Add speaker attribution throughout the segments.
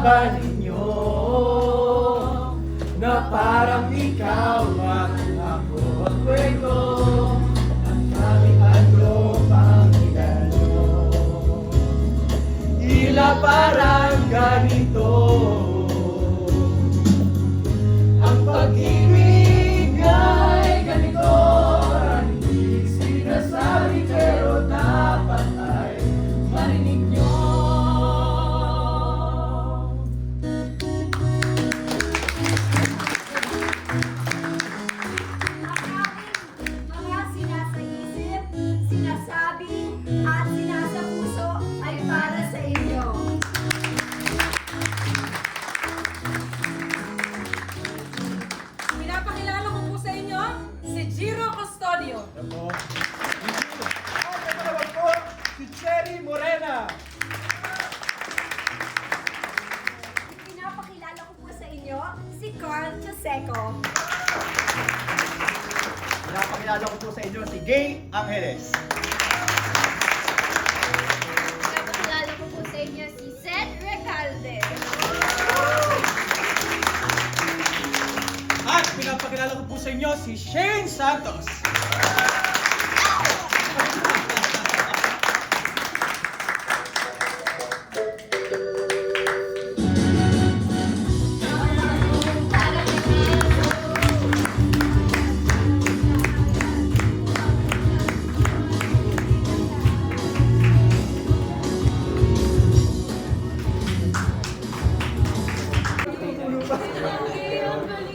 Speaker 1: ba ninyo na parang ikaw at ako ang kwento? Ang aming ano pang inano, tila parang ganito ang pag-ibig ay ganito. Hindi sinasabi pero dapat ay marinig nyo.
Speaker 2: Mga sinasaisip, sinasabi, at sinasapuso ay para sa inyo.
Speaker 3: Pinapakilala ko po sa inyo si Jiro Custodio.
Speaker 1: Ako. Ito naman po, si Cherry Morena.
Speaker 2: Pinapakilala ko po sa inyo si Carl Choseco.
Speaker 1: Pinapakilala ko po sa inyo si Gay Angeles.
Speaker 2: Pinapakilala ko po sa inyo si Seth Recalde.
Speaker 1: At pinapakilala ko po sa inyo si Shane Santos.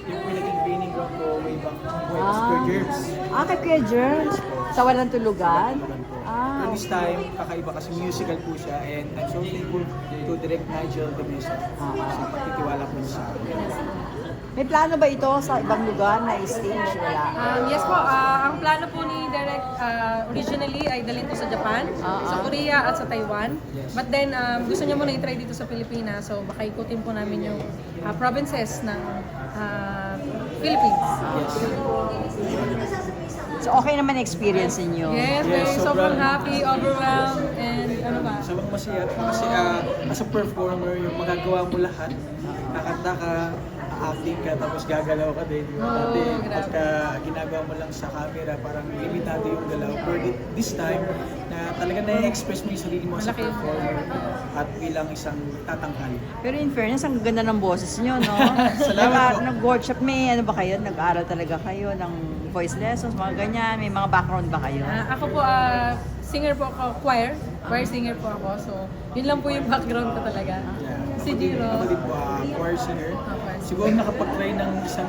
Speaker 1: Yung naging training ground ko way back Buenos Aires.
Speaker 4: Kay Kuya Germs. Sa Walang Tulugan?
Speaker 1: And this time, kakaiba kasi musical po siya, and I'm so thankful to Direct Nigel de Mesa sa pagtitiwala po sa akin.
Speaker 4: May plano ba ito sa ibang lugar na stage? Wala.
Speaker 3: Yes po, ang plano po ni Derek originally ay dalhin to sa Japan, sa Korea at sa Taiwan. But then gusto niya muna i-try dito sa Pilipinas, so baka ikutin po namin yung provinces ng Philippines.
Speaker 4: So okay naman experience ninyo?
Speaker 3: Yes,
Speaker 1: Yes,
Speaker 3: sobrang
Speaker 1: sobrang-
Speaker 3: happy, overwhelmed, and ano ba?
Speaker 1: Sobrang masaya kasi as a performer, yung magagawa mo lahat, nakanta ka, acting ka, tapos gagalaw ka din. Di ba?
Speaker 3: Oo,
Speaker 1: Dati,
Speaker 3: grabe.
Speaker 1: pagka ginagawa mo lang sa camera, parang limitado yung galaw. But this time, na talaga na-express mo yung sarili mo as a
Speaker 3: Malaki yung
Speaker 1: performer at bilang isang tatangkal.
Speaker 4: Pero in fairness, ang ganda ng boses nyo, no?
Speaker 1: Salamat po.
Speaker 4: Nag-workshop, may ano ba kayo? Nag-aaral talaga kayo ng voice lessons, mga ganyan? May mga background ba kayo?
Speaker 3: Ako po, singer po ako, choir singer po ako. So, yun lang po yung background ko talaga.
Speaker 1: Yeah.
Speaker 3: Si Jiro.
Speaker 1: Ako din po, choir singer.
Speaker 3: choir singer.
Speaker 1: Siguro nakapag-try ng isang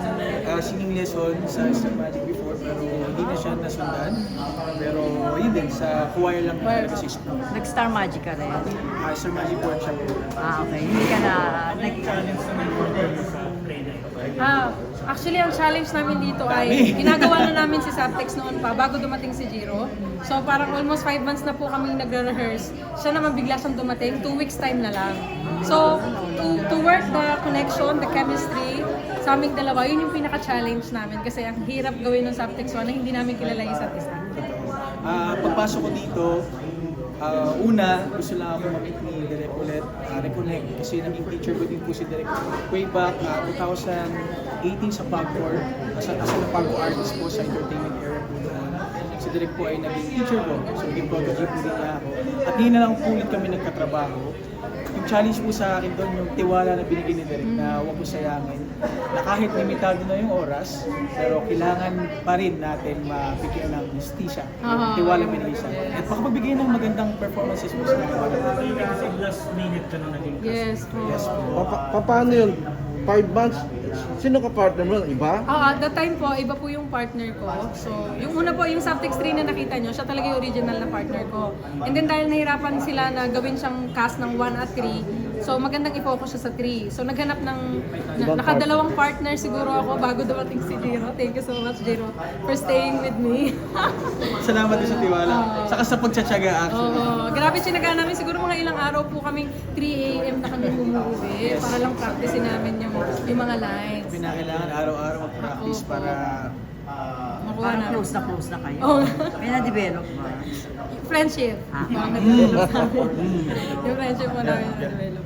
Speaker 1: singing lesson sa Star Magic before, pero hindi na siya nasundan. Pero yun din, sa choir lang
Speaker 3: Choir.
Speaker 1: talaga si Snow.
Speaker 4: Nag-star magic ka rin?
Speaker 1: Star Magic workshop po.
Speaker 4: Okay. Hindi ka na...
Speaker 3: Actually, ang challenge namin dito ay ginagawa na namin si Saptex noon pa bago dumating si Jiro. So parang almost 5 months na po kami nagre-rehearse. Siya naman bigla siyang dumating, 2 weeks time na lang. So to work the connection, the chemistry, sa aming dalawa, yun yung pinaka-challenge namin kasi ang hirap gawin ng Saptex 1 na hindi namin kilala yung isa't isa.
Speaker 1: Pagpasok ko dito, una, gusto lang ako mag-meet ni Direk ulit, reconnect, kasi naging teacher ko din po si Direk way back 2018 sa Pagcor, as a Pagcor artist po sa entertainment era po noon. Si Direk po ay naging teacher ko, so naging protege po din niya ako. At hindi na lang po ulit kami nagkatrabaho. Yung challenge po sa akin doon, yung tiwala na binigay ni Direk na huwag ko sayangin, na kahit limitado na yung oras, pero kailangan pa rin natin mabigyan ng justisya. Yung tiwala binigay sa akin. At makapagbigay ng magandang performances po sa mga bata.
Speaker 5: Kasi last minute ka na naging
Speaker 3: Yes po.
Speaker 1: Yes po.
Speaker 6: Paano yun? 5 months? Sino ka partner mo? Iba?
Speaker 3: At that time po, iba po yung partner ko. So, yung una po, yung Saptex 3 na nakita nyo, siya talaga yung original na partner ko. And then dahil nahirapan sila na gawin siyang cast ng 1 at 3, so magandang i-focus siya sa 3. So naghanap ng, nakadalawang partner siguro ako bago dumating si Jiro. Thank you so much, Jiro, for staying with me.
Speaker 1: Salamat din sa tiwala. Saka sa pagtsatsaga actually.
Speaker 3: Oo, grabe sinaga namin. Siguro mga ilang araw po kaming 3 AM na kami bumuwi para lang practicein namin yung mga lines.
Speaker 1: Pinakailangan araw-araw mag-practice
Speaker 3: Opo.
Speaker 1: para
Speaker 3: Makuha
Speaker 4: Parang
Speaker 3: namin.
Speaker 4: close na kayo.
Speaker 3: Oo.
Speaker 4: May na-develop ba?
Speaker 3: Friendship.
Speaker 4: Ah.
Speaker 3: Yung friendship mo namin na-develop.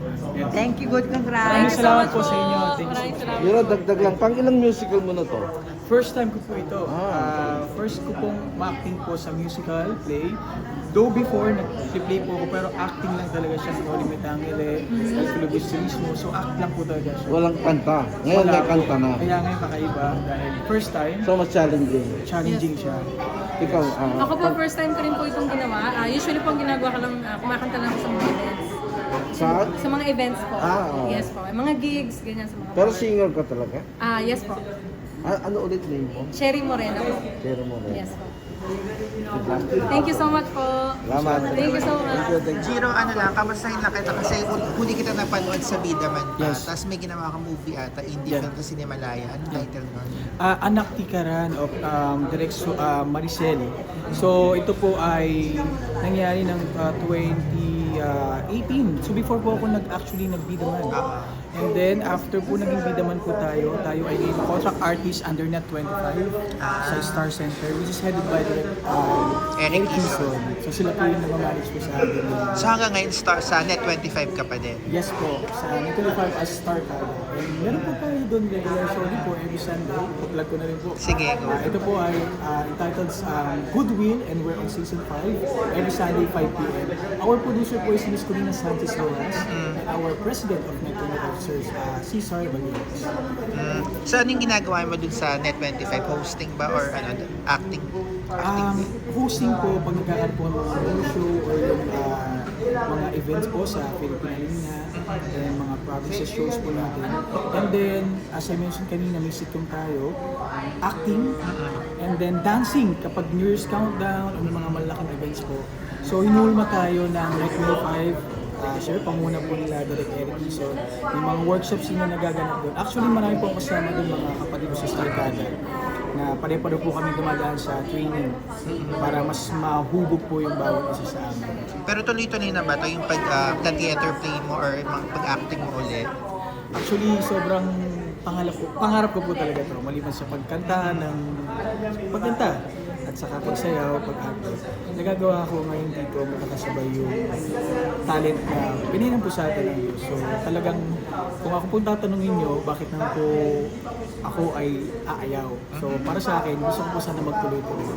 Speaker 4: Thank you, good
Speaker 3: Thank
Speaker 1: Maraming
Speaker 3: you
Speaker 4: congrats.
Speaker 3: so
Speaker 1: salamat
Speaker 3: much
Speaker 1: po sa inyo. Thank you so
Speaker 3: Maraming
Speaker 1: much.
Speaker 3: salamat.
Speaker 6: Jiro, dagdag lang. Pang ilang musical mo na to?
Speaker 1: First time ko po ito.
Speaker 6: Ah.
Speaker 1: First ko pong ma-acting po sa musical play. Though before, nag-play po ako, pero acting lang talaga siya. Noli Me Tangere, El Filobis mismo. So act lang po talaga siya.
Speaker 6: Walang kanta. Ngayon
Speaker 1: Wala
Speaker 6: may
Speaker 1: po.
Speaker 6: kanta na.
Speaker 1: Kaya ngayon kakaiba dahil first time,
Speaker 6: So mas challenging.
Speaker 1: challenging siya.
Speaker 6: Ikaw,
Speaker 3: Ako po, first time ko rin po itong ginawa. Usually po ang ginagawa ko lang, kumakanta lang ako sa mga events.
Speaker 6: sa...
Speaker 3: Sa mga events po.
Speaker 6: Oo.
Speaker 3: Yes po. Mga gigs, ganyan sa mga
Speaker 6: Pero singer ka talaga?
Speaker 3: Yes po.
Speaker 6: Ano ulit name mo?
Speaker 3: Sherry Moreno po.
Speaker 6: Share mo rin.
Speaker 3: Yes po. Thank you so much po.
Speaker 6: Salamat.
Speaker 3: Thank you so much.
Speaker 7: Jiro, ano lang, kamustahin lang kita kasi huli kita napanood sa Bidaman pa.
Speaker 1: Yes.
Speaker 7: Tapos may ginawa kang movie ata, Indie
Speaker 1: Yeah.
Speaker 7: Film sa Cinemalaya. Anong title nun?
Speaker 1: Anak Tikaran of Direk Maricel. So ito po ay nangyari ng 2018. So before po ako actually nagbidaman. And then after po naging bidaman po tayo ay contract artist under Net 25 sa Star Center, which is headed by Direk
Speaker 7: Eric
Speaker 1: Kinson. So sila po yung nag-manage po sa akin.
Speaker 7: So hanggang ngayon, sa Net 25 ka pa din.
Speaker 1: Yes po, sa Net 25 as Star Card. And meron po tayo doon regular show din po every Sunday. Plug ko na rin po.
Speaker 7: Sige, go.
Speaker 1: Ito po ay entitled Goodwill and we're on season 5 every Sunday 5 p.m. Our producer po is Miss Corina Sanchez Rojas and our president of Net 25 Officers, Cesar Balinas.
Speaker 7: So anong ginagawa mo dun sa Net 25? Hosting ba or ano, acting?
Speaker 1: Hosting po pag nagkakaroon po ng mga show or yung mga events po sa Philippine Arena and mga provinces shows po natin. And then, as I mentioned kanina, may sitcom tayo, acting, and then dancing kapag New Year's Countdown o may mga malaking events po. So, hinulma tayo ng Net 25. Siyempre, panguna po nila Direk Eric Kinson. Yung mga workshops nila nagaganap doon. Actually, marami po kasama doon mga kapatid ko sa Starcada na pare-pare po kami dumadaan sa training para mas mahubog po yung bawat isa sa amin.
Speaker 7: Pero tuloy-tuloy na ba ito yung pag-theater play mo or pag-acting mo ulit?
Speaker 1: Actually, sobrang pangarap ko po talaga to. Maliban sa pagkanta at saka pagsayaw, pag-actor. Nagagawa ko ngayon dito makakasabay yung talent na pinilang po sa atin ng Diyos. So talagang kung ako pong tatanungin nyo, bakit naman po ako ay aayaw. So para sa akin, gusto ko po sana magtuloy-tuloy.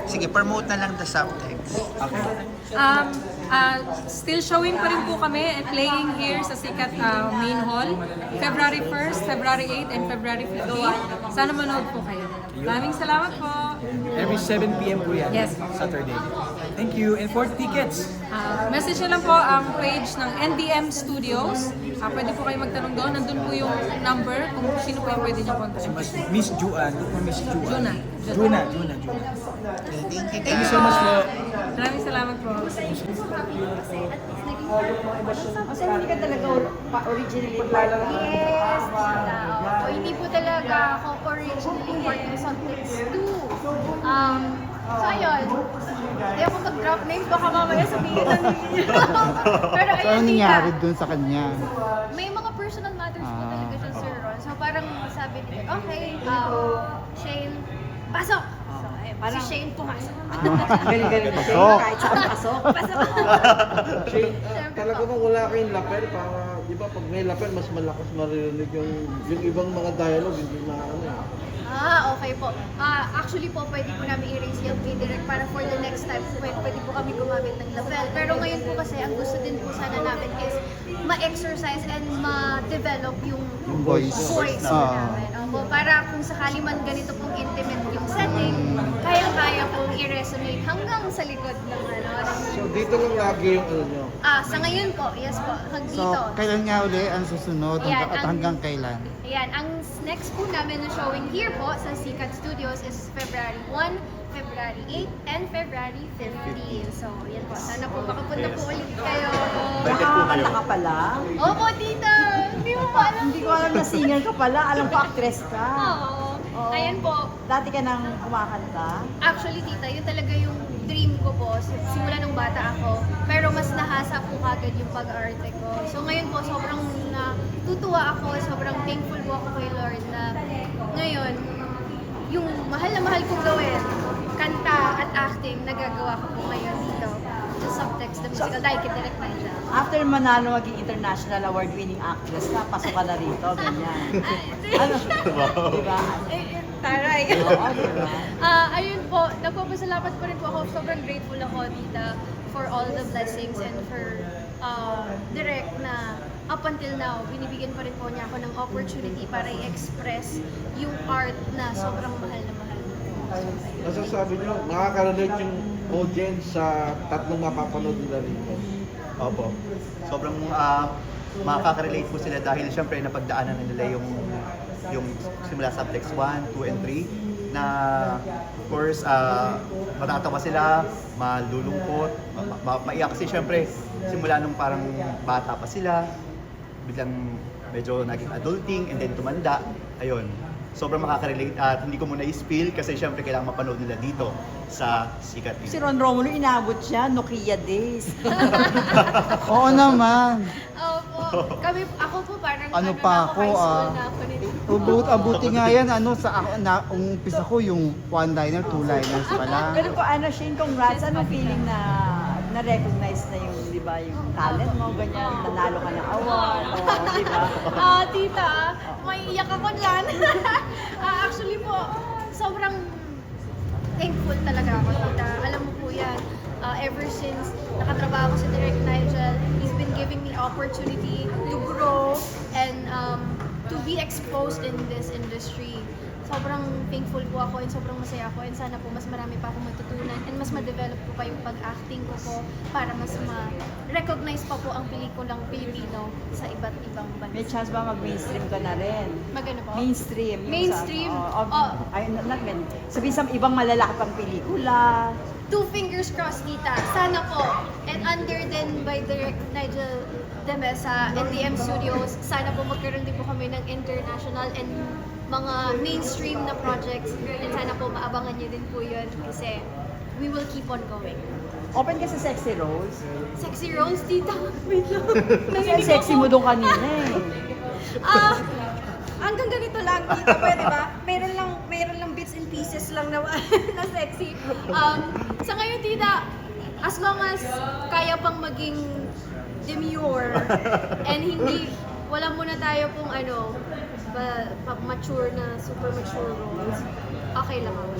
Speaker 7: Sige, promote na lang the subtext.
Speaker 1: Okay.
Speaker 3: Still showing pa rin po kami and playing here sa Sikat Main Hall. February 1st, February 8, and February 15. Sana manood po kayo. Maraming salamat po.
Speaker 1: Every 7 p.m. po yan,
Speaker 3: Yes.
Speaker 1: Saturday. Thank you. And for tickets,
Speaker 3: Message nyo lang po ang page ng NDM Studios. Pwede po kayo magtanong doon. Nandun po yung number kung sino po yung pwede nyo kontakin.
Speaker 1: Miss Juan, Miss Juan.
Speaker 3: Juna.
Speaker 1: Juna.
Speaker 7: Thank you,
Speaker 1: Thank you so much po.
Speaker 3: Maraming salamat po.
Speaker 4: Kasi hindi ka talaga originally part of
Speaker 2: Yes, tita. Opo, hindi po talaga ako originally part ng Subtext 2. So ayun, hindi ako mag-drop name, baka mamaya sabihin na ninyo. Pero ayun,
Speaker 8: Ano nangyari
Speaker 2: tita.
Speaker 8: dun sa kanya?
Speaker 2: May mga personal matters po talaga siya, Sir Ron. So parang sabi nila, okay, Shane, pasok! So, parang si Shane pumasok.
Speaker 4: Galing-galing na siya.
Speaker 8: Pasok.
Speaker 4: Kahit saan pasok.
Speaker 2: Pasok!
Speaker 6: Talaga bang wala kayong lapel para, di ba pag may lapel mas malakas maririnig yung ibang mga dialogue, hindi ano eh.
Speaker 2: Okay po. Actually po, pwede po namin i-raise yung direct para for the next time, pwede po kami gumamit ng lapel. Pero ngayon po kasi, ang gusto din po sana namin is ma-exercise and ma-develop yung
Speaker 8: Voice.
Speaker 2: voice po namin. Opo, para kung sakali man ganito pong intimate yung setting, kaya-kaya pong i-resonate hanggang sa likod ng
Speaker 6: So dito lang lagi yung ano nyo.
Speaker 2: sa ngayon po, yes po, hanggang
Speaker 8: So,
Speaker 2: dito.
Speaker 8: kailan nga uli ang susunod
Speaker 2: Yan,
Speaker 8: at hanggang kailan?
Speaker 2: Ayan, ang next po namin na showing here po sa Sikat Studios is February 1, February 8, and February 15. So, yan po. Sana po makapunta po ulit kayo.
Speaker 4: Nakakakanta ka pala.
Speaker 2: Opo, tita! Hindi mo pa alam.
Speaker 4: Hindi ko alam na singer ka pala. Alam ko actress ka.
Speaker 2: Oo. Ayan po.
Speaker 4: Dati ka nang kumakanta.
Speaker 2: Actually, tita, yun talaga yung dream ko po. Simula nung bata ako. Pero mas nahasa po kagad yung pag-arte ko. So, ngayon po, sobrang natutuwa ako. Sobrang thankful po ako kay Lord na ngayon, yung mahal na mahal kong gawin, kanta at acting, nagagawa ko po ngayon dito sa Subtext the Musical dahil kay Direk Nigel.
Speaker 4: After manalo maging international award-winning actress ka, pasok ka na rito, ganyan. Ano? Diba?
Speaker 2: Taray.
Speaker 4: Oo, diba?
Speaker 2: Ayun po, nagpapasalamat pa rin po ako. Sobrang grateful ako, tita, for all the blessings and for Direk na up until now, binibigyan pa rin po niya ako ng opportunity para i-express yung art na sobrang mahal na mahal.
Speaker 6: Nasasabi nyo, makaka-relate yung audience sa tatlong mapapanood nila rito.
Speaker 9: Opo. Sobrang makaka-relate po sila dahil syempre napagdaanan na nila yung simula Subtext 1, 2, and 3 na of course matatawa sila, malulungkot, maiyak kasi syempre simula nung parang bata pa sila, biglang medyo naging adulting and then tumanda, ayun. Sobrang makaka-relate at hindi ko muna i-spill kasi syempre kailangan mapanood nila dito sa Sikat TV.
Speaker 4: Si Ron Romulo, inabot siya, Nokia days.
Speaker 8: Oo naman.
Speaker 2: Opo. Ako po parang
Speaker 8: Ano
Speaker 2: na
Speaker 8: pa
Speaker 2: ako,
Speaker 8: ako,
Speaker 2: high school na ako nito.
Speaker 8: Abuti nga yan, sa ako, umpisa ko yung one-liner, two-liners pala.
Speaker 4: Pero po, Shane, congrats. Anong feeling na na-recognize na yung, di ba, yung talent mo, ganyan, nanalo ka ng award, o, di ba?
Speaker 2: Tita, may iyak ako dyan. Actually po, sobrang thankful talaga ako, tita. Alam mo po yan, ever since nakatrabaho ko sa Direk Nigel, he's been giving me opportunity to grow and to be exposed in this industry. Sobrang thankful po ako and sobrang masaya ako and sana po mas marami pa akong matutunan and mas ma-develop po pa yung pag-acting ko po para mas ma-recognize pa po ang pelikulang Pilipino sa iba't ibang
Speaker 4: May
Speaker 2: bansa.
Speaker 4: chance ba mag-mainstream ka na rin?
Speaker 2: Magano po?
Speaker 4: Mainstream. yung
Speaker 2: Mainstream?
Speaker 4: not men. Sabihin sa ibang malalaki pang pelikula.
Speaker 2: 2 fingers crossed, tita. Sana po. And under din by Direk Nigel De Mesa and DM Studios, sana po magkaroon din po kami ng international and mga mainstream na projects. And sana po maabangan niyo din po yun kasi we will keep on going.
Speaker 4: Open ka sa sexy roles.
Speaker 2: Sexy roles, tita. Wait lang.
Speaker 4: Kasi ang sexy mo doon kanina eh.
Speaker 2: Hanggang ganito lang, tita, pwede ba? Meron lang bits and pieces lang na, na sexy. Sa ngayon, tita, as long as kaya pang maging demure and hindi, wala muna tayo pong mature na, super mature roles, okay lang ako.